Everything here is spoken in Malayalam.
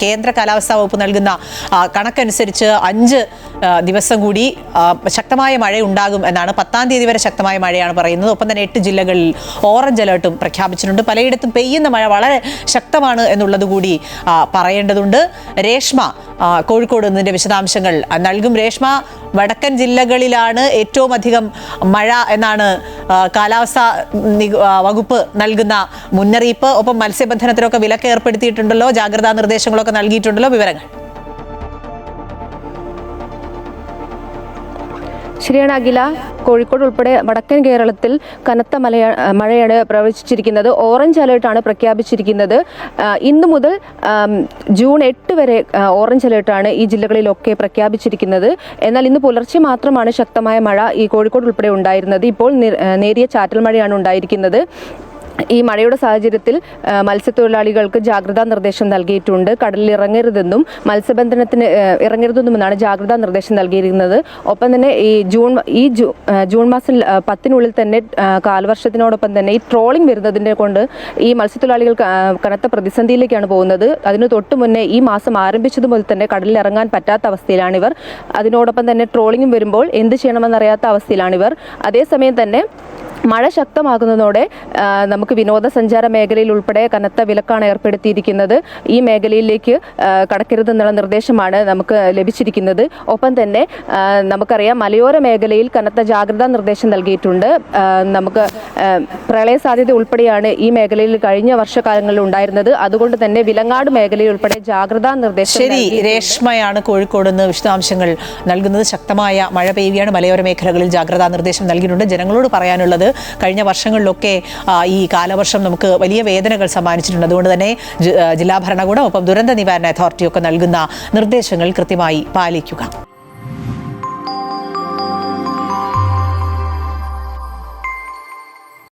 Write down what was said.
കേന്ദ്ര കാലാവസ്ഥാ വകുപ്പ് നൽകുന്ന കണക്കനുസരിച്ച് 5 ദിവസം കൂടി ശക്തമായ മഴ ഉണ്ടാകും എന്നാണ്. 10-ാം തീയതി വരെ ശക്തമായ മഴയാണ് പറയുന്നത്. ഒപ്പം തന്നെ 8 ജില്ലകളിൽ ഓറഞ്ച് അലേർട്ടും പ്രഖ്യാപിച്ചിട്ടുണ്ട്. പലയിടത്തും പെയ്യുന്ന മഴ വളരെ ശക്തമാണ് എന്നുള്ളത് കൂടി പറയേണ്ടതുണ്ട്. രേഷ്മ കോഴിക്കോട് നിന്നിന്റെ വിശദാംശങ്ങൾ നൽകും. രേഷ്മ, വടക്കൻ ജില്ലകളിലാണ് ഏറ്റവും അധികം മഴ എന്നാണ് കാലാവസ്ഥാ വകുപ്പ് നൽകുന്ന മുന്നറിയിപ്പ്. ഒപ്പം മത്സ്യബന്ധനത്തിനൊക്കെ വിലക്ക് ഏർപ്പെടുത്തിയിട്ടുണ്ടല്ലോ, ജാഗ്രതാ നിർദ്ദേശങ്ങളൊക്കെ നൽകിയിട്ടുണ്ടല്ലോ. വിവരങ്ങൾ. ശരിയാണ് അഖില. കോഴിക്കോട് ഉൾപ്പെടെ വടക്കൻ കേരളത്തിൽ കനത്ത മഴയാണ് പ്രവചിച്ചിരിക്കുന്നത്. ഓറഞ്ച് അലേർട്ടാണ് പ്രഖ്യാപിച്ചിരിക്കുന്നത്. ഇന്നു മുതൽ ജൂൺ 8 വരെ ഓറഞ്ച് അലേർട്ടാണ് ഈ ജില്ലകളിലൊക്കെ പ്രഖ്യാപിച്ചിരിക്കുന്നത്. എന്നാൽ ഇന്ന് പുലർച്ചെ മാത്രമാണ് ശക്തമായ മഴ ഈ കോഴിക്കോട് ഉൾപ്പെടെ ഉണ്ടായിരുന്നത്. ഇപ്പോൾ നേരിയ ചാറ്റൽ മഴയാണ് ഉണ്ടായിരിക്കുന്നത്. ഈ മഴയുടെ സാഹചര്യത്തിൽ മത്സ്യത്തൊഴിലാളികൾക്ക് ജാഗ്രതാ നിർദ്ദേശം നൽകിയിട്ടുണ്ട്. കടലിൽ ഇറങ്ങരുതെന്നും മത്സ്യബന്ധനത്തിന് ഇറങ്ങരുതെന്നുമെന്നാണ് ജാഗ്രതാ നിർദ്ദേശം നൽകിയിരിക്കുന്നത്. ഒപ്പം തന്നെ ജൂൺ മാസം 10-നുള്ളിൽ തന്നെ കാലവർഷത്തിനോടൊപ്പം തന്നെ ഈ ട്രോളിംഗ് വരുന്നതിനെ കൊണ്ട് ഈ മത്സ്യത്തൊഴിലാളികൾ കനത്ത പ്രതിസന്ധിയിലേക്കാണ് പോകുന്നത്. അതിന് തൊട്ടു മുന്നേ ഈ മാസം ആരംഭിച്ചതു മുതൽ തന്നെ കടലിൽ ഇറങ്ങാൻ പറ്റാത്ത അവസ്ഥയിലാണിവർ. അതിനോടൊപ്പം തന്നെ ട്രോളിംഗും വരുമ്പോൾ എന്ത് ചെയ്യണമെന്നറിയാത്ത അവസ്ഥയിലാണിവർ. അതേസമയം തന്നെ മഴ ശക്തമാകുന്നതോടെ നമുക്ക് വിനോദസഞ്ചാര മേഖലയിൽ ഉൾപ്പെടെ കനത്ത വിലക്കാണ് ഏർപ്പെടുത്തിയിരിക്കുന്നത്. ഈ മേഖലയിലേക്ക് കടക്കരുതെന്നുള്ള നിർദ്ദേശമാണ് നമുക്ക് ലഭിച്ചിരിക്കുന്നത്. ഒപ്പം തന്നെ നമുക്കറിയാം മലയോര മേഖലയിൽ കനത്ത ജാഗ്രതാ നിർദ്ദേശം നൽകിയിട്ടുണ്ട്. നമുക്ക് പ്രളയ സാധ്യത ഉൾപ്പെടെയാണ് ഈ മേഖലയിൽ കഴിഞ്ഞ വർഷകാലങ്ങളിൽ ഉണ്ടായിരുന്നത്. അതുകൊണ്ട് തന്നെ വിലങ്ങാട് മേഖലയിൽ ഉൾപ്പെടെ ജാഗ്രതാ നിർദ്ദേശം. ശരി, രേഷ്മയാണ് കോഴിക്കോട് നിന്ന് വിശദാംശങ്ങൾ നൽകുന്നത്. ശക്തമായ മഴ പെയ്യുകയാണ്. മലയോര മേഖലകളിൽ ജാഗ്രതാ നിർദ്ദേശം നൽകിയിട്ടുണ്ട്. ജനങ്ങളോട് പറയാനുള്ളത്, കഴിഞ്ഞ വർഷങ്ങളിലൊക്കെ ഈ കാലവർഷം നമുക്ക് വലിയ വേദനകൾ സമ്മാനിച്ചിട്ടുണ്ട്. അതുകൊണ്ട് തന്നെ ജില്ലാ ഭരണകൂടം ഒപ്പം ദുരന്ത നിവാരണ അതോറിറ്റി ഒക്കെ നൽകുന്ന നിർദ്ദേശങ്ങൾ കൃത്യമായി പാലിക്കുക.